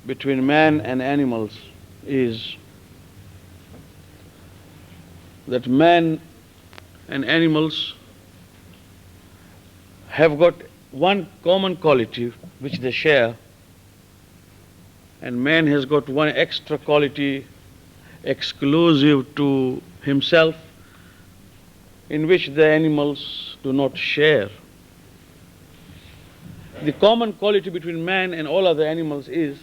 between man and animals is that man and animals have got one common quality which they share, and man has got one extra quality exclusive to himself, in which the animals do not share. The common quality between man and all other animals is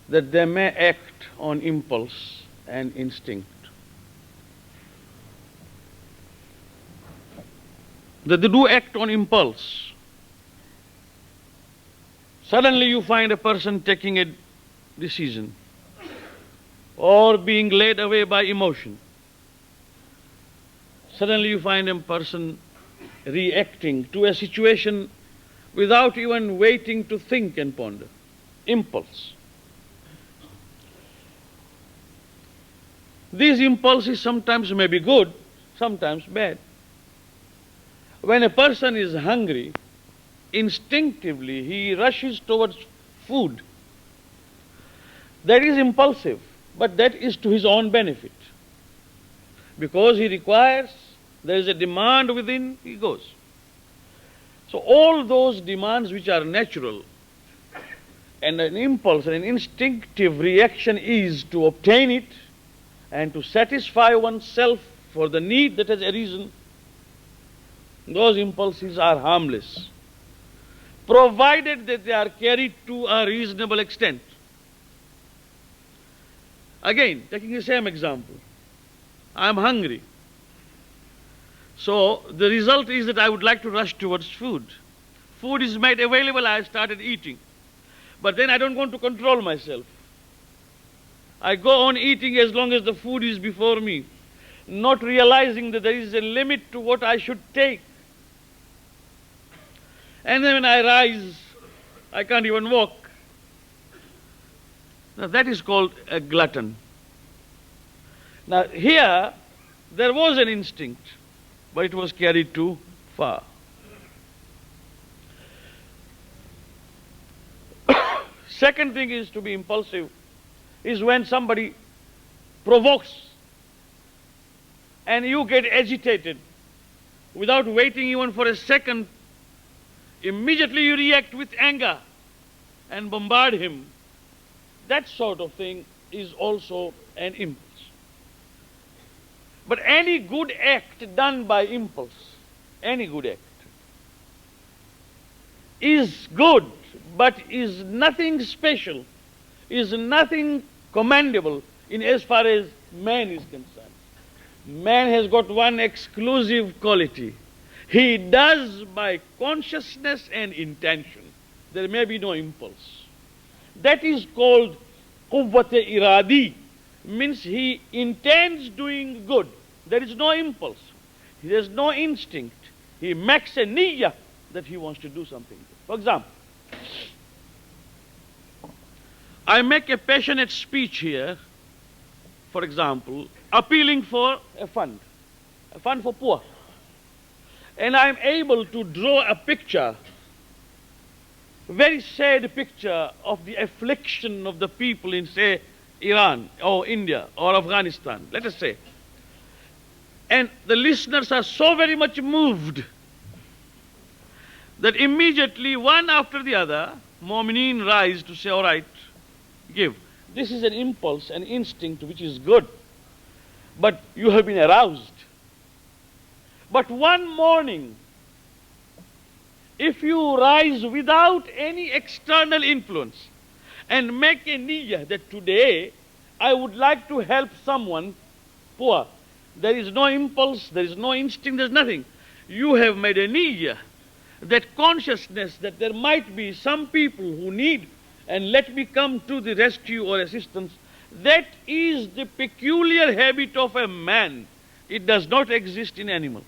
that they may act on impulse and instinct. That they do act on impulse. Suddenly you find a person taking a decision or being led away by emotion. Suddenly you find a person reacting to a situation without even waiting to think and ponder. Impulse. These impulses sometimes may be good, sometimes bad. When a person is hungry, instinctively he rushes towards food. That is impulsive, but that is to his own benefit. Because he requires, there is a demand within, he goes. So all those demands which are natural, and an impulse and an instinctive reaction is to obtain it and to satisfy oneself for the need that has arisen, those impulses are harmless, provided that they are carried to a reasonable extent. Again, taking the same example, I am hungry. So the result is that I would like to rush towards food. Food is made available, I started eating. But then I don't want to control myself. I go on eating as long as the food is before me, not realizing that there is a limit to what I should take. And then when I rise, I can't even walk. Now that is called a glutton. Now here, there was an instinct, but it was carried too far. Second thing is to be impulsive, is when somebody provokes and you get agitated without waiting even for a second. Immediately you react with anger and bombard him. That sort of thing is also an impulse. But any good act done by impulse, any good act, is good, but is nothing special, is nothing commendable in as far as man is concerned. Man has got one exclusive quality. He does by consciousness and intention. There may be no impulse. That is called quwwat-e iradi, means he intends doing good. There is no impulse. There is no instinct. He makes a niyyah that he wants to do something. For example, I make a passionate speech here, for example, appealing for a fund for poor. And I am able to draw a picture, very sad picture of the affliction of the people in, say, Iran or India or Afghanistan, let us say. And the listeners are so very much moved that immediately one after the other, mu'mineen rise to say, all right, give. This is an impulse, an instinct which is good, but you have been aroused. But one morning, if you rise without any external influence and make a niyyah that today I would like to help someone poor, there is no impulse, there is no instinct, there is nothing. You have made a niyyah, that consciousness that there might be some people who need, and let me come to the rescue or assistance. That is the peculiar habit of a man. It does not exist in animal.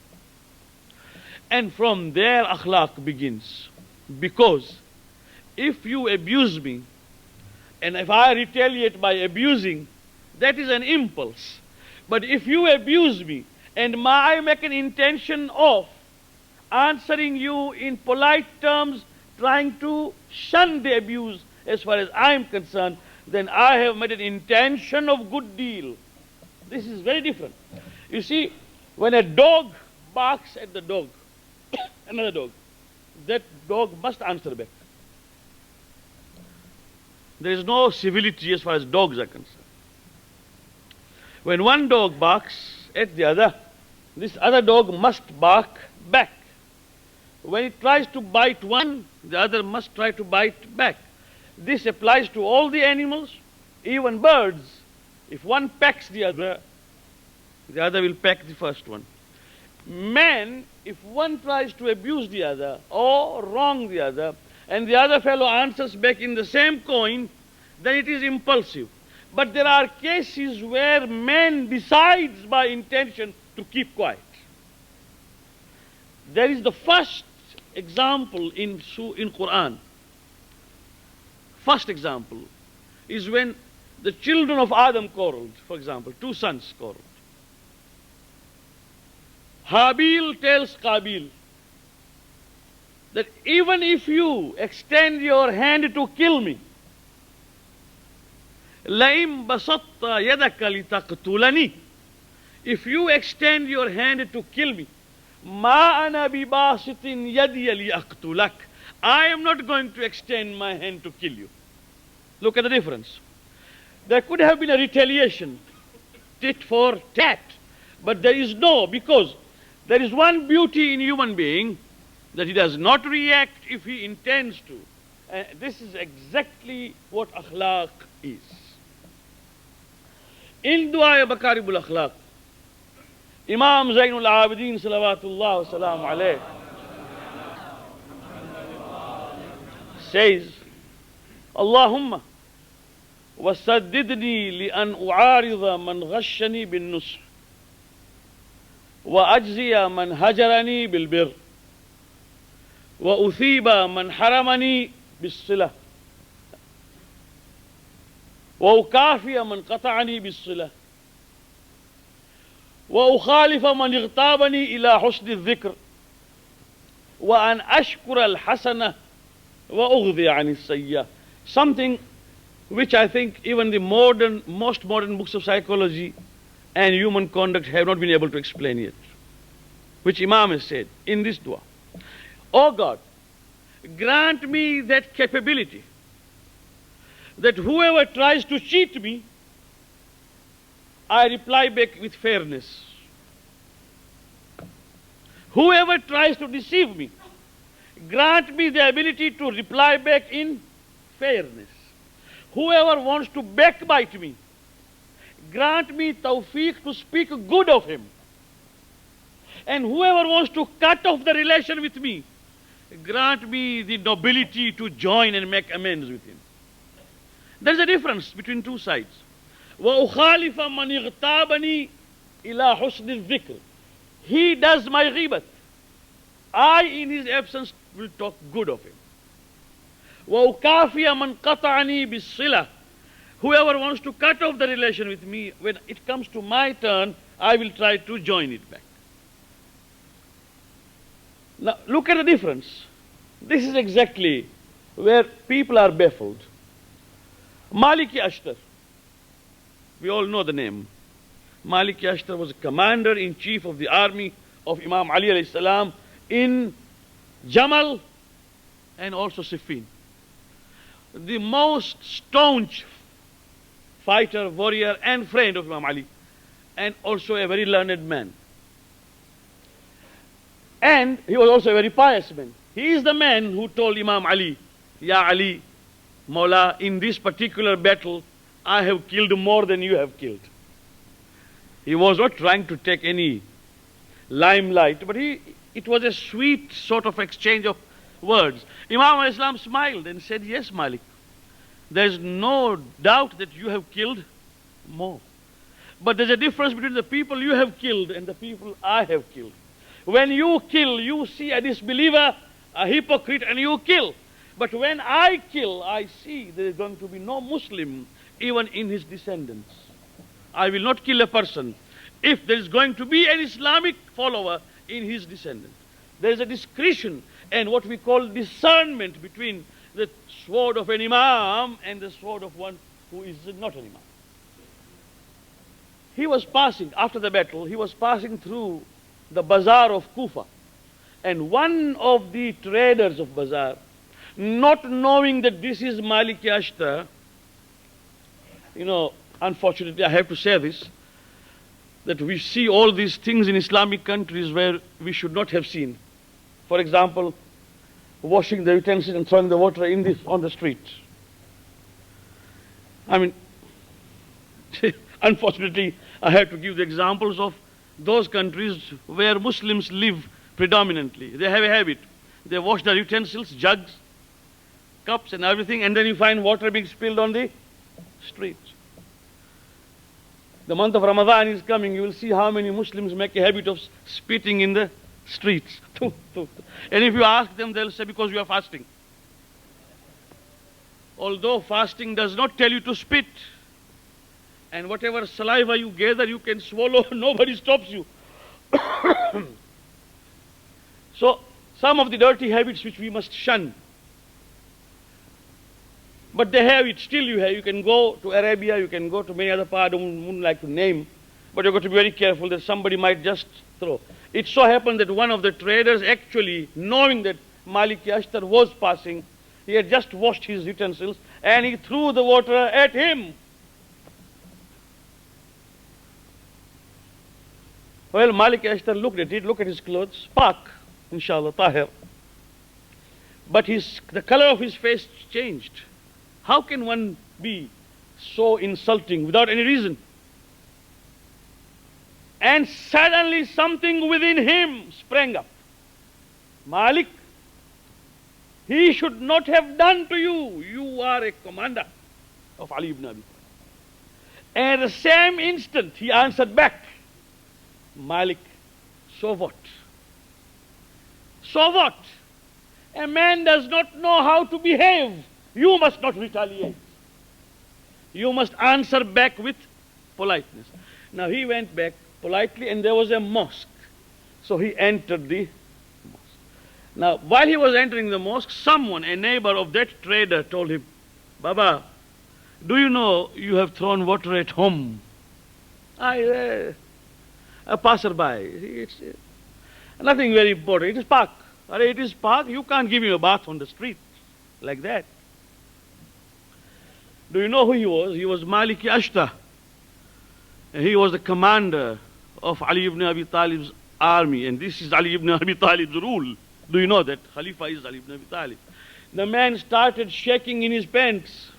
And from there akhlaq begins. Because if you abuse me, and if I retaliate by abusing, that is an impulse. But if you abuse me, and I make an intention of answering you in polite terms, trying to shun the abuse, as far as I am concerned, then I have made an intention of good deal. This is very different. You see, when a dog barks at the dog, another dog, that dog must answer back. There is no civility as far as dogs are concerned. When one dog barks at the other, this other dog must bark back. When it tries to bite one, the other must try to bite back. This applies to all the animals, even birds. If one pecks the other will peck the first one. Man, if one tries to abuse the other or wrong the other, and the other fellow answers back in the same coin, then it is impulsive. But there are cases where man decides by intention to keep quiet. There is the first example in Quran. First example is when the children of Adam quarreled, for example, two sons quarreled. Habil tells Qabil that even if you extend your hand to kill me, لَإِن بَسَطَّ يَدَكَ لِتَقْتُلَنِي, if you extend your hand to kill me, مَا أَنَا بِبَاسِطٍ يَدِيَ لِأَقْتُلَكَ, I am not going to extend my hand to kill you. Look at the difference. There could have been a retaliation, tit for tat, but there is no, because there is one beauty in human being, that he does not react if he intends to. And this is exactly what akhlaq is. In Dua Bakaribul Akhlaq, Imam Zainul Abidin salawatullah salam alayh says, Allahumma wasaddidni li'an u'arida man ghashani bin nusr wa ajziya man hajarani bil bir wa uthiba man haramani bis silah وأكافئ من قطعني بالصلة وأخالف من اغتابني إلى حسن الذكر وأن أشكر الحسنة وأغضي عن السيئة. Something which I think even the most modern books of psychology and human conduct have not been able to explain yet, which Imam has said in this dua. Oh God, grant me that capability that whoever tries to cheat me, I reply back with fairness. Whoever tries to deceive me, grant me the ability to reply back in fairness. Whoever wants to backbite me, grant me tawfiq to speak good of him. And whoever wants to cut off the relation with me, grant me the nobility to join and make amends with him. There's a difference between two sides. وَأُخَالِفَ مَنْ اغْتَابَنِي إِلَى حُسْنِ الذِّكْرِ. He does my ghibat. I, in his absence, will talk good of him. وَأُكَافِيَ مَنْ قَطَعَنِي بِالصِّلَةِ. Whoever wants to cut off the relation with me, when it comes to my turn, I will try to join it back. Now, look at the difference. This is exactly where people are baffled. Maliki Ashtar. We all know the name. Maliki Ashtar was a commander-in-chief of the army of Imam Ali alayhi salam in Jamal and also Siffin. The most staunch fighter, warrior and friend of Imam Ali, and also a very learned man. And he was also a very pious man. He is the man who told Imam Ali, Ya Ali, Mawla, in this particular battle, I have killed more than you have killed. He was not trying to take any limelight, but it was a sweet sort of exchange of words. Imam al-Islam smiled and said, yes, Malik, there's no doubt that you have killed more. But there's a difference between the people you have killed and the people I have killed. When you kill, you see a disbeliever, a hypocrite, and you kill. But when I kill, I see there is going to be no Muslim even in his descendants. I will not kill a person if there is going to be an Islamic follower in his descendants. There is a discretion and what we call discernment between the sword of an imam and the sword of one who is not an imam. He was passing, after the battle, he was passing through the bazaar of Kufa. And one of the traders of bazaar, not knowing that this is Malik Ashtar, unfortunately I have to say this, that we see all these things in Islamic countries where we should not have seen. For example, washing the utensils and throwing the water on the street. I mean, unfortunately, I have to give the examples of those countries where Muslims live predominantly. They have a habit. They wash their utensils, jugs, cups and everything, and then you find water being spilled on the streets. The month of Ramadan is coming. You will see how many Muslims make a habit of spitting in the streets. And if you ask them, they'll say, because you are fasting. Although fasting does not tell you to spit, and whatever saliva you gather, you can swallow, nobody stops you. So, some of the dirty habits which we must shun. But they have it, still you have. You can go to Arabia, you can go to many other parts, I wouldn't like to name, but you've got to be very careful that somebody might just throw. It so happened that one of the traders actually, knowing that Malik Ashtar was passing, he had just washed his utensils and he threw the water at him. Well, Malik Ashtar looked at it, looked at his clothes, pak, inshallah, tahir. But the color of his face changed. How can one be so insulting without any reason? And suddenly something within him sprang up. Malik, he should not have done to you. You are a commander of Ali ibn Abi Talib. And at the same instant, he answered back, Malik, so what? So what? A man does not know how to behave. You must not retaliate. You must answer back with politeness. Now he went back politely and there was a mosque. So he entered the mosque. Now while he was entering the mosque, someone, a neighbor of that trader, told him, Baba, do you know you have thrown water at home? A passerby. It's nothing very important. It is park. It is park. You can't give me a bath on the street like that. Do you know who he was? He was Malik Ashtar. He was the commander of Ali ibn Abi Talib's army. And this is Ali ibn Abi Talib's rule. Do you know that? Khalifa is Ali ibn Abi Talib. The man started shaking in his pants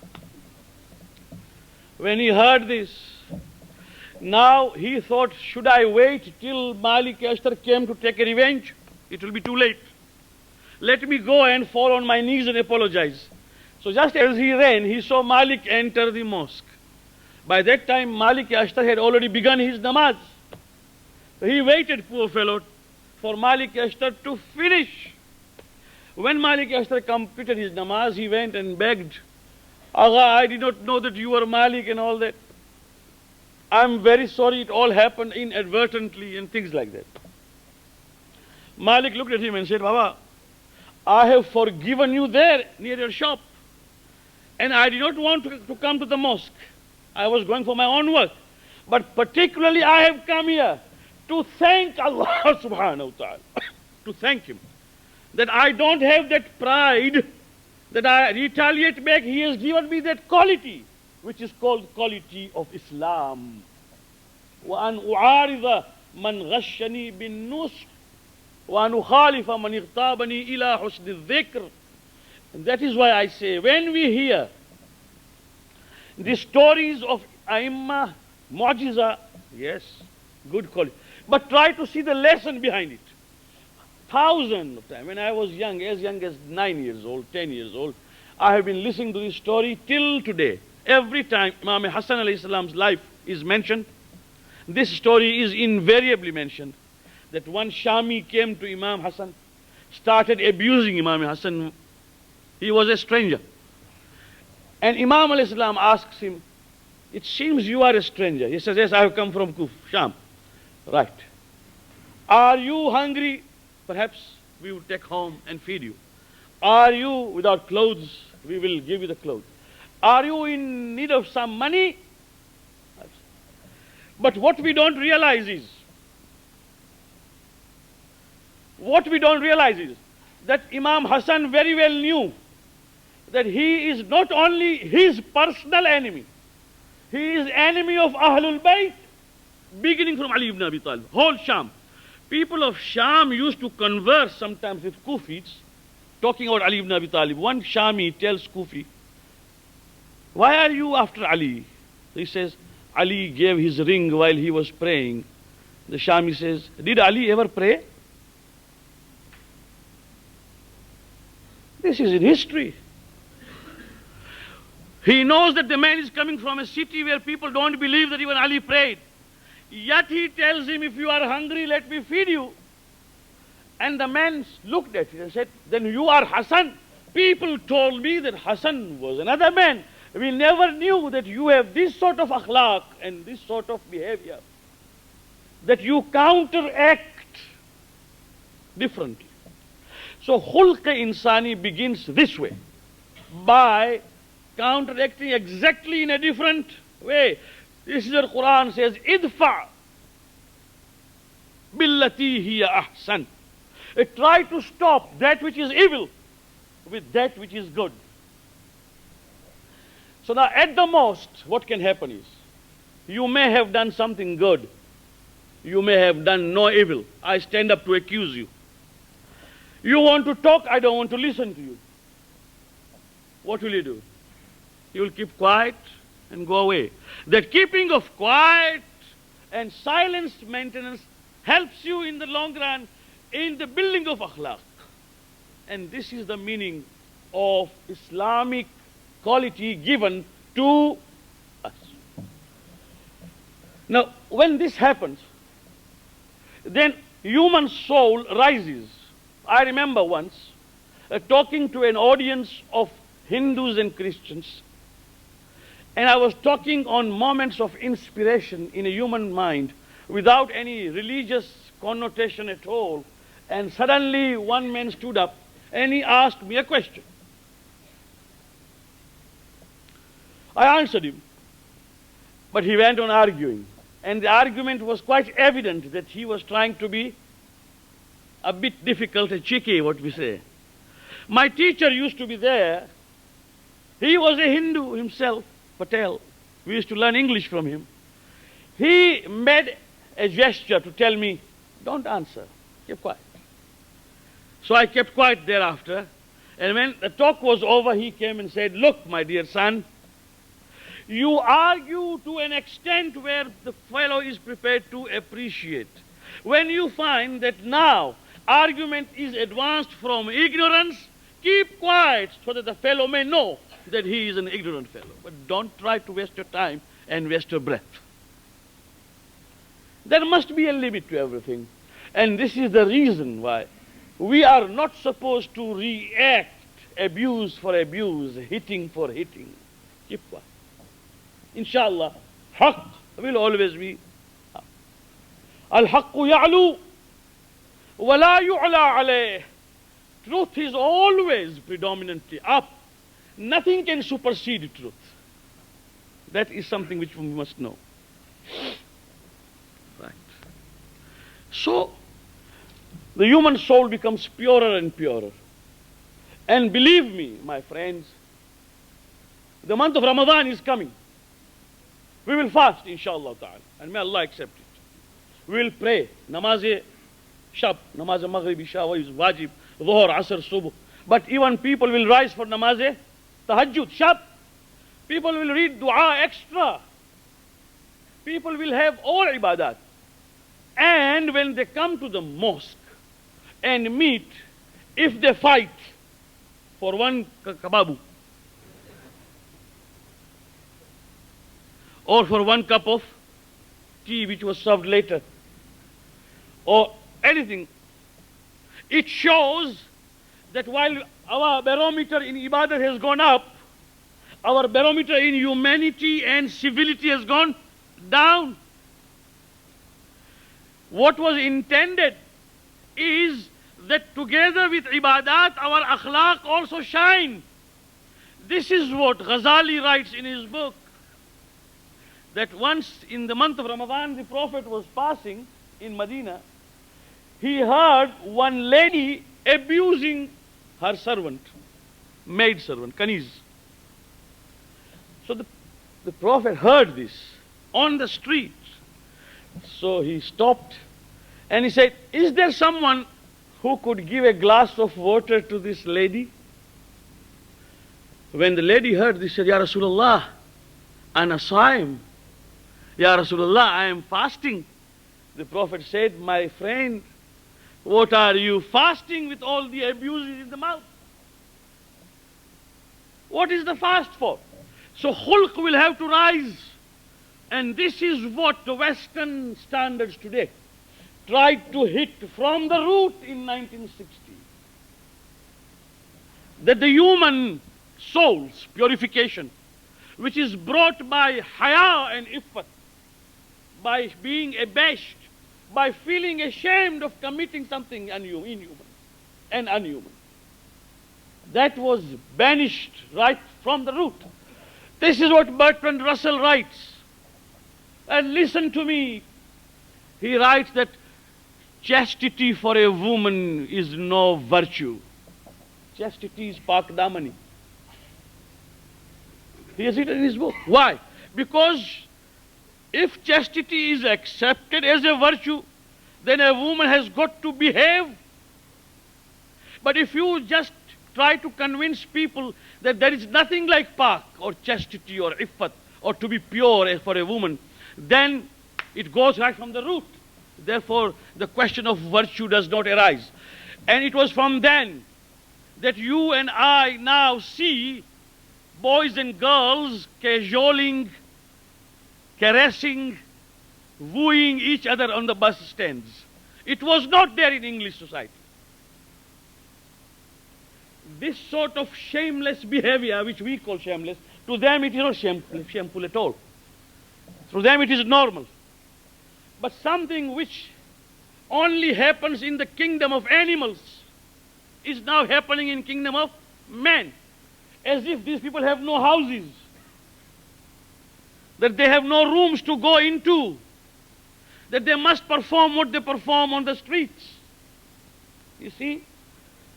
when he heard this. Now he thought, should I wait till Malik Ashtar came to take a revenge? It will be too late. Let me go and fall on my knees and apologize. So just as he ran, he saw Malik enter the mosque. By that time, Malik Ashtar had already begun his namaz. So he waited, poor fellow, for Malik Ashtar to finish. When Malik Ashtar completed his namaz, he went and begged, Agha, I did not know that you were Malik and all that. I'm very sorry, it all happened inadvertently and things like that. Malik looked at him and said, Baba, I have forgiven you there near your shop. And I did not want to come to the mosque. I was going for my own work. But particularly I have come here to thank Allah subhanahu wa ta'ala. To thank Him. That I don't have that pride, that I retaliate back. He has given me that quality, which is called quality of Islam. وَأَنْ أُعَارِضَ مَنْ غَشَّنِي بِالنُّصْحِ وَأَنْ أُخَالِفَ مَنْ اغْتَابَنِي إِلَى حُسْنِ الذِّكْرِ. And that is why I say, when we hear the stories of Aimma, Mu'jiza, yes, good quality. But try to see the lesson behind it. Thousands of times, when I was young as 9 years old, 10 years old, I have been listening to this story till today. Every time Imam Hassan alayhi salam's life is mentioned, this story is invariably mentioned. That one Shami came to Imam Hassan, started abusing Imam Hassan. He was a stranger. And Imam alayhi salam asks him, it seems you are a stranger. He says, yes, I have come from Kuf, Sham. Right. Are you hungry? Perhaps we would take home and feed you. Are you without clothes? We will give you the clothes. Are you in need of some money? But what we don't realize is, that Imam Hassan very well knew that he is not only his personal enemy, he is enemy of Ahlul Bayt, beginning from Ali ibn Abi Talib, whole Sham. People of Sham used to converse sometimes with Kufis, talking about Ali ibn Abi Talib. One Shami tells Kufi, why are you after Ali? He says, Ali gave his ring while he was praying. The Shami says, did Ali ever pray? This is in history. He knows that the man is coming from a city where people don't believe that even Ali prayed. Yet he tells him, if you are hungry, let me feed you. And the man looked at it and said, then you are Hassan. People told me that Hassan was another man. We never knew that you have this sort of akhlaq and this sort of behavior, that you counteract differently. So khulq-e-insani begins this way, by counteracting exactly in a different way. This is what Quran says, idfa billati hiya ahsan. Try to stop that which is evil with that which is good. So now at the most, what can happen is, you may have done something good, you may have done no evil. I stand up to accuse you. You want to talk, I don't want to listen to you. What will you do? You will keep quiet and go away. That keeping of quiet and silence maintenance helps you in the long run in the building of akhlaq. And this is the meaning of Islamic quality given to us. Now, when this happens, then human soul rises. I remember once talking to an audience of Hindus and Christians, and I was talking on moments of inspiration in a human mind without any religious connotation at all, and suddenly one man stood up and he asked me a question. I answered him, but he went on arguing, and the argument was quite evident that he was trying to be a bit difficult and cheeky, what we say. My teacher used to be there. He was a Hindu himself, Patel. We used to learn English from him. He made a gesture to tell me, don't answer, keep quiet. So I kept quiet thereafter, and when the talk was over, he came and said, look, my dear son, you argue to an extent where the fellow is prepared to appreciate. When you find that now argument is advanced from ignorance, keep quiet so that the fellow may know that he is an ignorant fellow. But don't try to waste your time and waste your breath. There must be a limit to everything. And this is the reason why we are not supposed to react abuse for abuse, hitting for hitting. Keep quiet. Inshallah, haqq will always be haqq. Al-haqqu ya'lu wa la yu'la alayh. Truth is always predominantly up. Nothing can supersede truth. That is something which we must know. Right. So, the human soul becomes purer and purer. And believe me, my friends, the month of Ramadan is coming. We will fast, inshallah ta'ala, and may Allah accept it. We will pray, namaz shab, namaz maghrib, isha, wajib, dhuhr, asr, subh. But even people will rise for namaz tahajjud, shab. People will read dua extra. People will have all ibadat. And when they come to the mosque and meet, if they fight for one kababu, or for one cup of tea which was served later, or anything, it shows that while our barometer in ibadah has gone up, our barometer in humanity and civility has gone down. What was intended is that together with ibadat, our akhlaq also shine. This is what Ghazali writes in his book, that once in the month of Ramadan, the Prophet was passing in Medina. He heard one lady abusing her servant, maid servant, Kaniz. So the Prophet heard this on the street. So he stopped and he said, is there someone who could give a glass of water to this lady? When the lady heard this, she said, Ya Rasulullah, ana saim. Ya Rasulullah, I am fasting. The Prophet said, my friend, what are you fasting with all the abuses in the mouth? What is the fast for? So khulq will have to rise. And this is what the Western standards today tried to hit from the root in 1960. That the human soul's purification, which is brought by haya and iffat, by being abashed, by feeling ashamed of committing something inhuman and unhuman. That was banished right from the root. This is what Bertrand Russell writes. And listen to me. He writes that chastity for a woman is no virtue. Chastity is pak damani. He has written in his book. Why? Because if chastity is accepted as a virtue, then a woman has got to behave. But if you just try to convince people that there is nothing like pak or chastity or iffat or to be pure for a woman, then it goes right from the root. Therefore, the question of virtue does not arise. And it was from then that you and I now see boys and girls cajoling, caressing, wooing each other on the bus stands. It was not there in English society. This sort of shameless behavior, which we call shameless, to them it is not shameful at all. To them it is normal. But something which only happens in the kingdom of animals is now happening in kingdom of men. As if these people have no houses, that they have no rooms to go into, that they must perform what they perform on the streets. You see?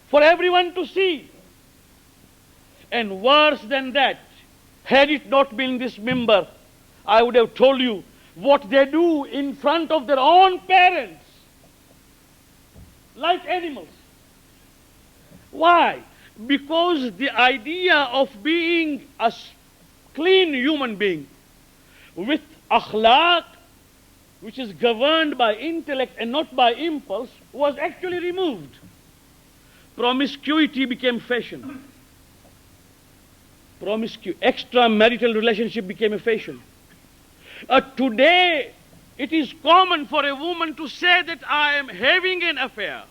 For everyone to see. And worse than that, had it not been this member, I would have told you what they do in front of their own parents, like animals. Why? Because the idea of being a clean human being with akhlaq, which is governed by intellect and not by impulse, was actually removed. Promiscuity became fashion. Extramarital relationship became a fashion. Today, it is common for a woman to say that I am having an affair,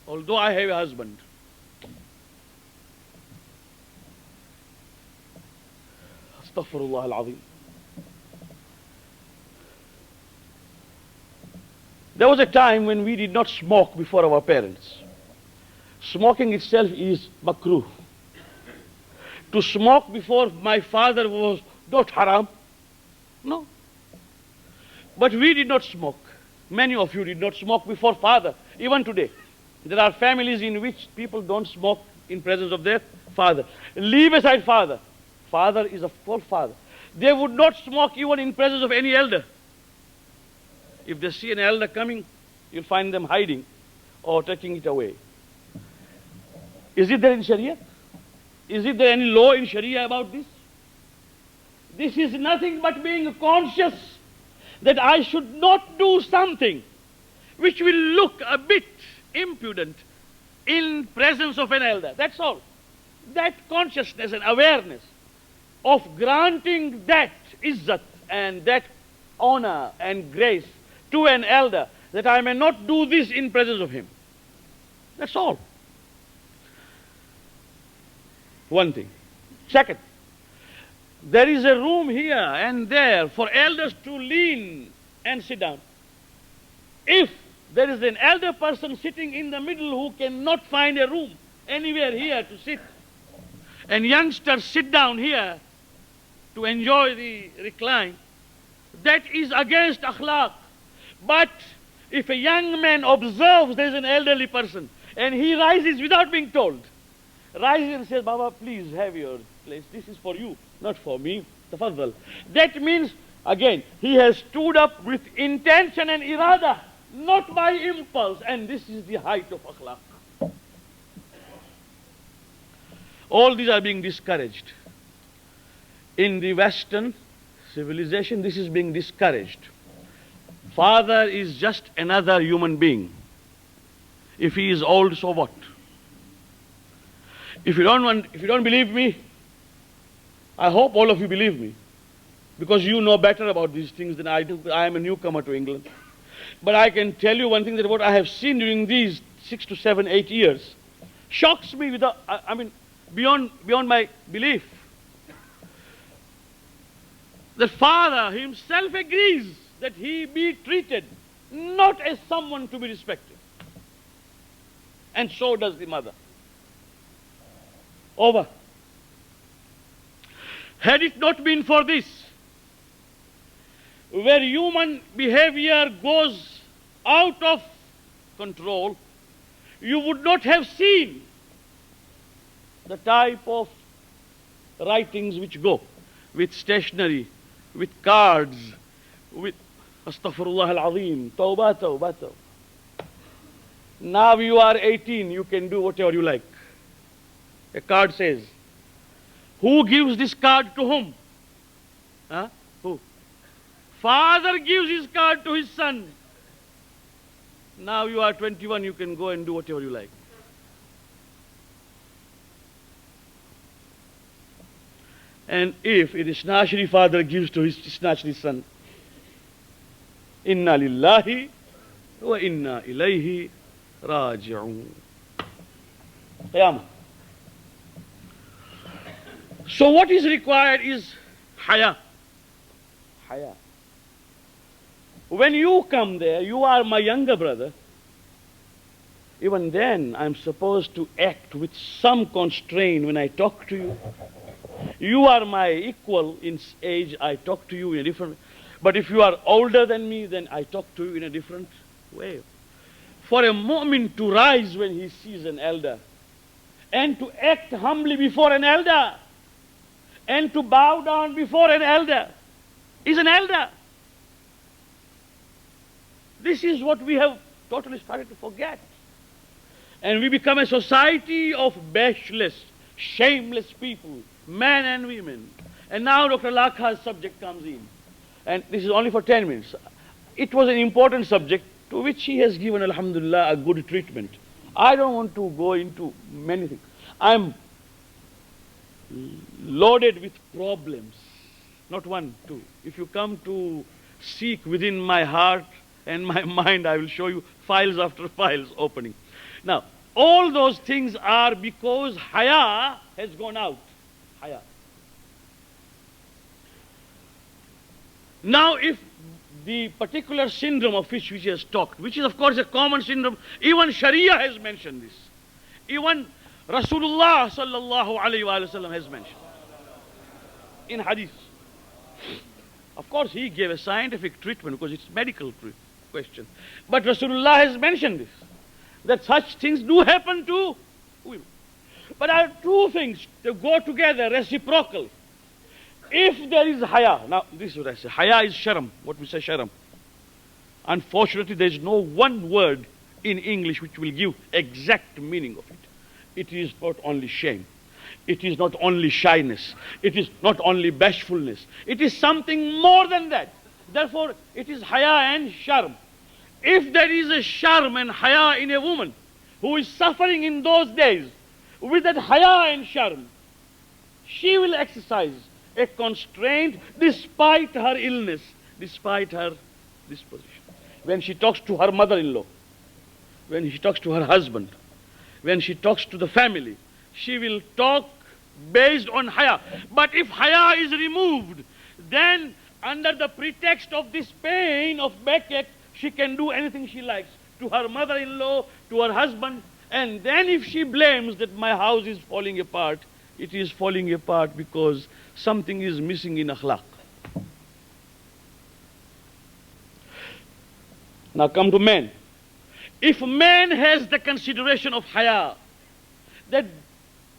although I have a husband. Astaghfirullah al-Azim. There was a time when we did not smoke before our parents. Smoking itself is makruh. To smoke before my father was not haram. No. But we did not smoke. Many of you did not smoke before father. Even today, there are families in which people don't smoke in presence of their father. Leave aside father. Father is of course father. They would not smoke even in presence of any elder. If they see an elder coming, you'll find them hiding or taking it away. Is it there in Sharia? Is it there any law in Sharia about this? This is nothing but being conscious that I should not do something which will look a bit impudent in presence of an elder. That's all. That consciousness and awareness of granting that izzat and that honor and grace to an elder, that I may not do this in presence of him. That's all. One thing. Second, there is a room here and there for elders to lean and sit down. If There is an elder person sitting in the middle who cannot find a room anywhere here to sit. And youngsters sit down here to enjoy the recline. That is against akhlaq. But if a young man observes there is an elderly person and he rises without being told, rises and says, Baba, please have your place. This is for you, not for me. Tafaddal. That means, again, he has stood up with intention and irada, not by impulse. And this is the height of akhlaq. All these are being discouraged. In the Western civilization, this is being discouraged. Father is just another human being. If he is old, so what? If you don't believe me, I hope all of you believe me, because you know better about these things than I do. I am a newcomer to England. But I can tell you one thing, that what I have seen during these 6 to 7, 8 years shocks me without, beyond my belief. The father himself agrees that he be treated not as someone to be respected. And so does the mother. Over. Had it not been for this, where human behavior goes out of control, you would not have seen the type of writings which go with stationery, with cards, with Astaghfirullah al-Azim, Tawbah, Tawbah, Tawbah. Now you are 18, you can do whatever you like. A card says, who gives this card to whom? Huh? Who? Father gives his card to his son. Now you are 21, you can go and do whatever you like. And if it is Isnashri father gives to his Isnashri son, Inna lillahi wa inna ilayhi raji'un. Qiyamah. So what is required is haya. Haya. When you come there, you are my younger brother. Even then, I'm supposed to act with some constraint when I talk to you. You are my equal in age, I talk to you in a different way. But if you are older than me, then I talk to you in a different way. For a mu'min to rise when he sees an elder, and to act humbly before an elder, and to bow down before an elder, is an elder. This is what we have totally started to forget. And we become a society of bashless, shameless people, men and women. And now Dr. Lakha's subject comes in. And this is only for 10 minutes. It was an important subject to which he has given, alhamdulillah, a good treatment. I don't want to go into many things. I'm loaded with problems. Not one, two. If you come to seek within my heart and my mind, I will show you files after files opening. Now, all those things are because haya has gone out. Haya. Now, if the particular syndrome of which he has talked, which is of course a common syndrome, even Sharia has mentioned this. Even Rasulullah sallallahu alayhi wa sallam has mentioned in hadith. Of course, he gave a scientific treatment because it's medical question. But Rasulullah has mentioned this, that such things do happen to women. But there are two things that go together reciprocally. If there is haya, now this is what I say, haya is sharam, what we say sharam. Unfortunately, there is no one word in English which will give exact meaning of it. It is not only shame. It is not only shyness. It is not only bashfulness. It is something more than that. Therefore, it is haya and sharm. If there is a sharm and haya in a woman who is suffering in those days with that haya and sharm, she will exercise a constraint despite her illness, despite her disposition. When she talks to her mother-in-law, when she talks to her husband, when she talks to the family, she will talk based on haya. But if haya is removed, then under the pretext of this pain of backache, she can do anything she likes to her mother-in-law, to her husband, and then if she blames that my house is falling apart, it is falling apart because something is missing in akhlaq. Now come to men. If man has the consideration of haya, that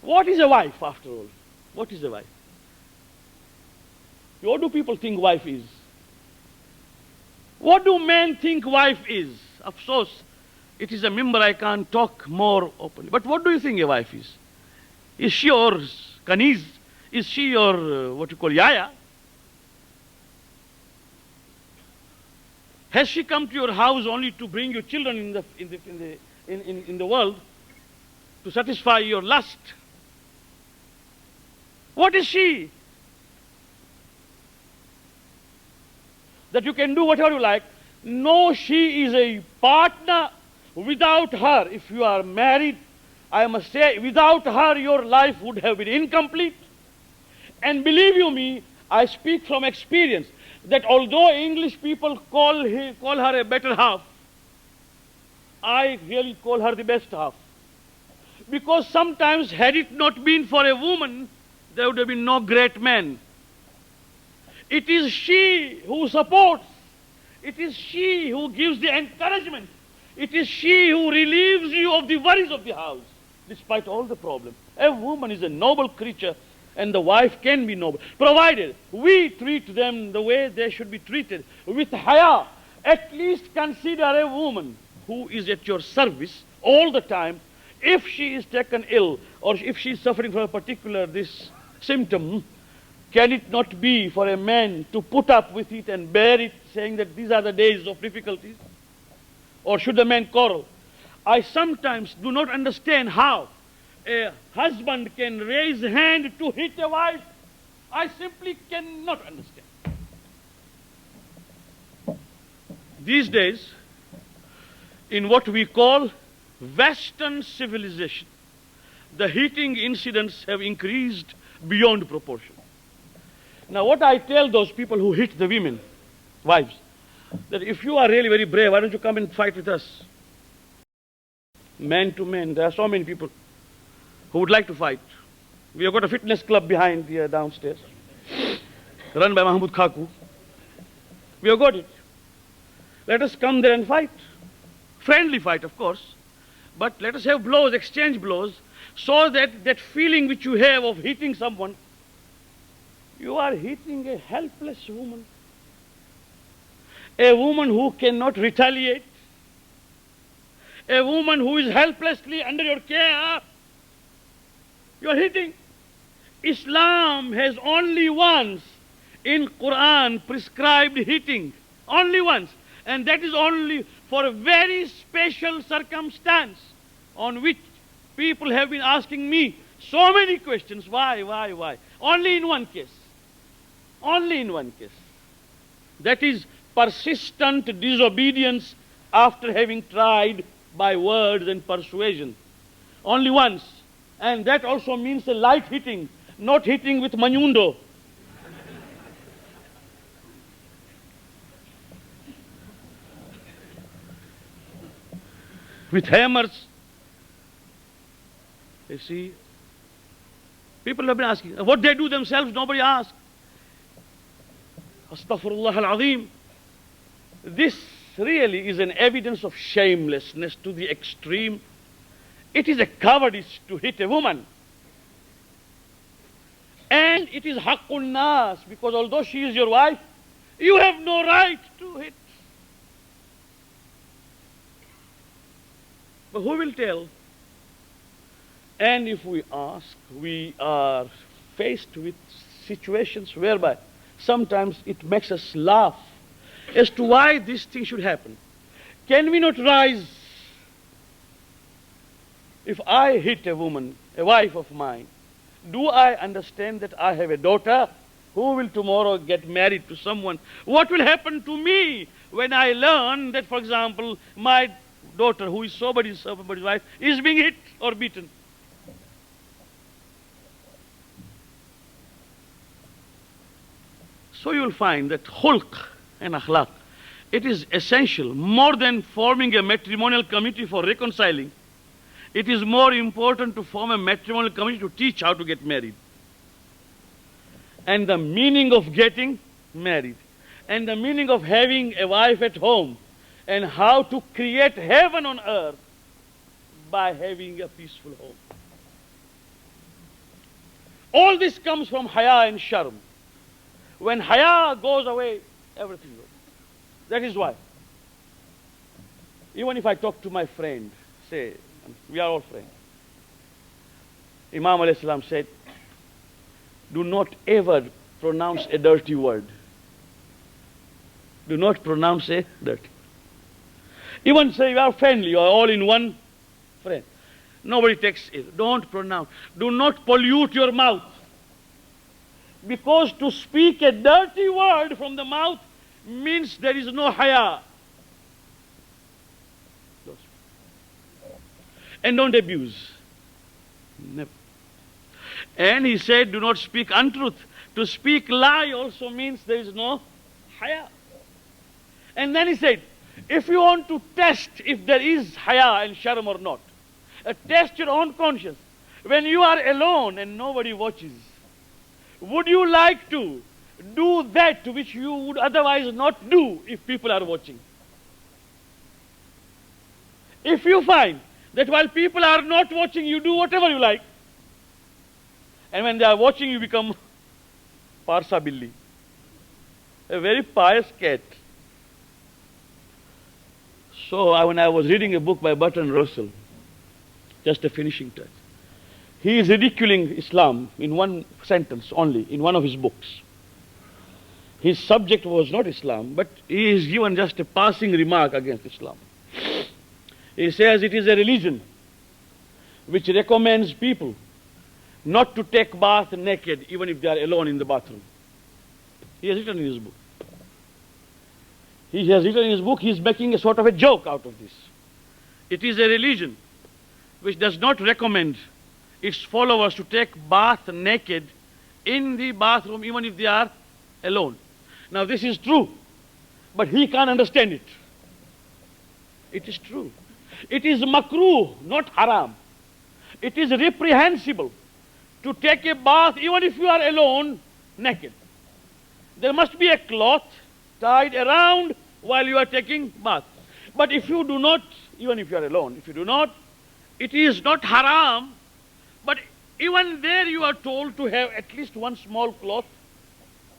what is a wife after all? What is a wife? What do people think wife is? What do men think wife is? Afsos, it is a member, I can't talk more openly. But what do you think a wife is? Is she your kaniz? Is she your, what you call, yaya? Has she come to your house only to bring your children in the world, to satisfy your lust? What is she? That you can do whatever you like. No, she is a partner. Without her, if you are married, I must say, without her, your life would have been incomplete. And believe you me, I speak from experience, that although English people call her a better half, I really call her the best half. Because sometimes, had it not been for a woman, there would have been no great man. It is she who supports. It is she who gives the encouragement. It is she who relieves you of the worries of the house, despite all the problems. A woman is a noble creature, and the wife can be noble, provided we treat them the way they should be treated, with haya. At least consider a woman who is at your service all the time. If she is taken ill, or if she is suffering from a particular symptom, can it not be for a man to put up with it and bear it, saying that these are the days of difficulties? Or should the man quarrel? I sometimes do not understand how a husband can raise hand to hit a wife. I simply cannot understand. These days, in what we call Western civilization, the hitting incidents have increased beyond proportion. Now what I tell those people who hit the women, wives, that if you are really very brave, why don't you come and fight with us? Man to man, there are so many people who would like to fight. We have got a fitness club behind here downstairs, run by Mahmoud Khaku. We have got it. Let us come there and fight. Friendly fight, of course. But let us have blows, exchange blows, so that that feeling which you have of hitting someone, you are hitting a helpless woman. A woman who cannot retaliate. A woman who is helplessly under your care. You are hitting. Islam has only once in Quran prescribed hitting. Only once. And that is only for a very special circumstance on which people have been asking me so many questions. Why? Only in one case. Only in one case. That is persistent disobedience after having tried by words and persuasion. Only once. And that also means a light hitting, not hitting with manundo. With hammers. You see, people have been asking, what they do themselves, nobody asks. Astaghfirullah al-Azim. This really is an evidence of shamelessness to the extreme. It is a cowardice to hit a woman. And it is haqqun nas, because although she is your wife, you have no right to hit. But who will tell? And if we ask, we are faced with situations whereby sometimes it makes us laugh as to why this thing should happen. Can we not rise? If I hit a woman, a wife of mine, do I understand that I have a daughter who will tomorrow get married to someone? What will happen to me when I learn that, for example, my daughter, who is somebody's wife, is being hit or beaten? So you will find that khulq and akhlaq it is essential, more than forming a matrimonial committee for reconciling, it is more important to form a matrimonial committee to teach how to get married. And the meaning of getting married. And the meaning of having a wife at home. And how to create heaven on earth by having a peaceful home. All this comes from haya and sharm. When haya goes away, everything goes. That is why. Even if I talk to my friend, say, we are all friends. Imam alayhi salam said, do not ever pronounce a dirty word. Do not pronounce a dirty. Even say you are friendly, you are all in one friend. Nobody takes it. Don't pronounce. Do not pollute your mouth. Because to speak a dirty word from the mouth means there is no haya. And don't abuse. Never. And he said, do not speak untruth. To speak lie also means there is no haya. And then he said, if you want to test if there is haya and sharm or not, test your own conscience. When you are alone and nobody watches, would you like to do that which you would otherwise not do if people are watching? If you find that while people are not watching, you do whatever you like, and when they are watching, you become Parsa Billi, a very pious cat. So when I was reading a book by Bertrand Russell, just a finishing touch, he is ridiculing Islam in one sentence only, in one of his books. His subject was not Islam, but he is given just a passing remark against Islam. He says it is a religion which recommends people not to take bath naked even if they are alone in the bathroom. He has written in his book. He has written in his book, he is making a sort of a joke out of this. It is a religion which does not recommend its followers to take bath naked in the bathroom even if they are alone. Now this is true, but he can't understand it. It is true. It is makruh, not haram. It is reprehensible to take a bath even if you are alone, naked. There must be a cloth tied around while you are taking bath. But if you do not, even if you are alone, if you do not, it is not haram, but even there you are told to have at least one small cloth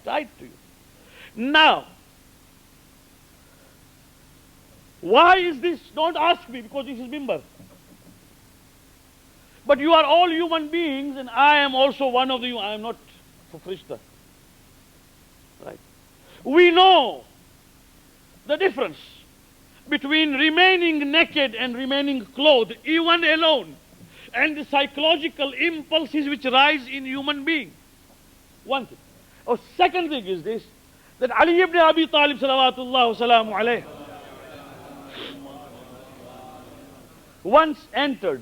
tied to you. Now, why is this? Don't ask me, because this is Mimbar. But you are all human beings, and I am also one of you. I am not Frishta. Right? We know the difference between remaining naked and remaining clothed, even alone, and the psychological impulses which rise in human being. One thing. Oh, second thing is this, that Ali ibn Abi Talib salawatullah wasalamu alayhi once entered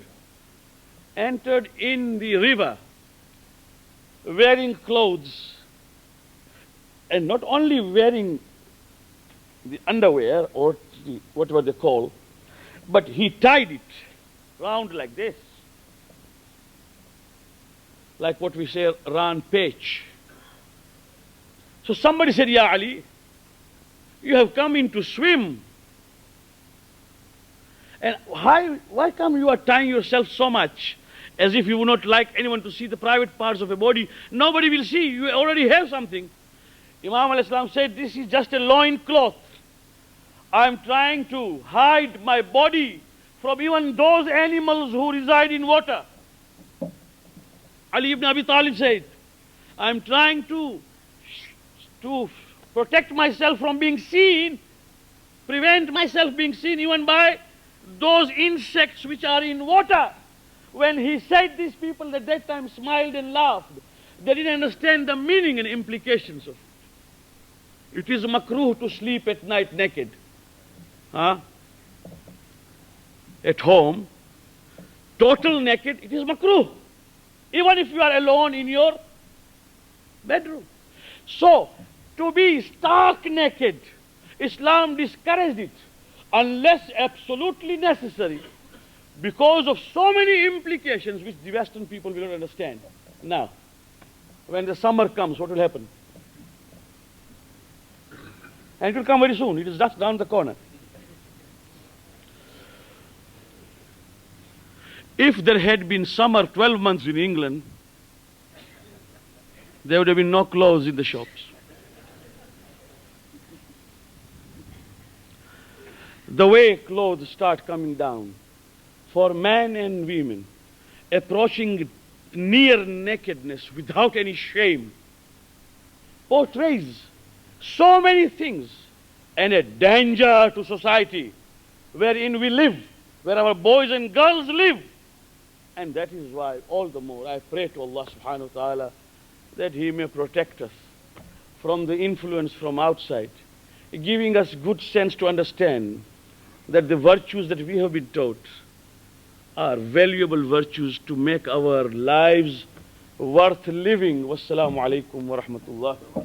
in the river wearing clothes, and not only wearing the underwear or whatever they call, but he tied it round like this, like what we say ran page. So somebody said, Ya Ali, you have come in to swim, and why come you are tying yourself so much as if you would not like anyone to see the private parts of a body? Nobody will see, you already have something. Imam alayhi salam said, this is just a loin cloth. I am trying to hide my body from even those animals who reside in water. Ali ibn Abi Talib said, I am trying to protect myself from being seen, prevent myself being seen even by those insects which are in water. When he said this, people at that time smiled and laughed. They didn't understand the meaning and implications of it. It is makruh to sleep at night naked. At home, total naked, it is makruh. Even if you are alone in your bedroom. So, to be stark naked Islam discouraged it unless absolutely necessary, because of so many implications which the Western people will not understand. Now, when the summer comes, what will happen? And it will come very soon. It is just down the corner. If there had been summer 12 months in England, there would have been no clothes in the shops. The way clothes start coming down for men and women, approaching near nakedness without any shame, portrays so many things and a danger to society wherein we live, where our boys and girls live. And that is why all the more I pray to Allah subhanahu wa ta'ala that He may protect us from the influence from outside, giving us good sense to understand that the virtues that we have been taught are valuable virtues to make our lives worth living. Wassalamu alaikum wa rahmatullah.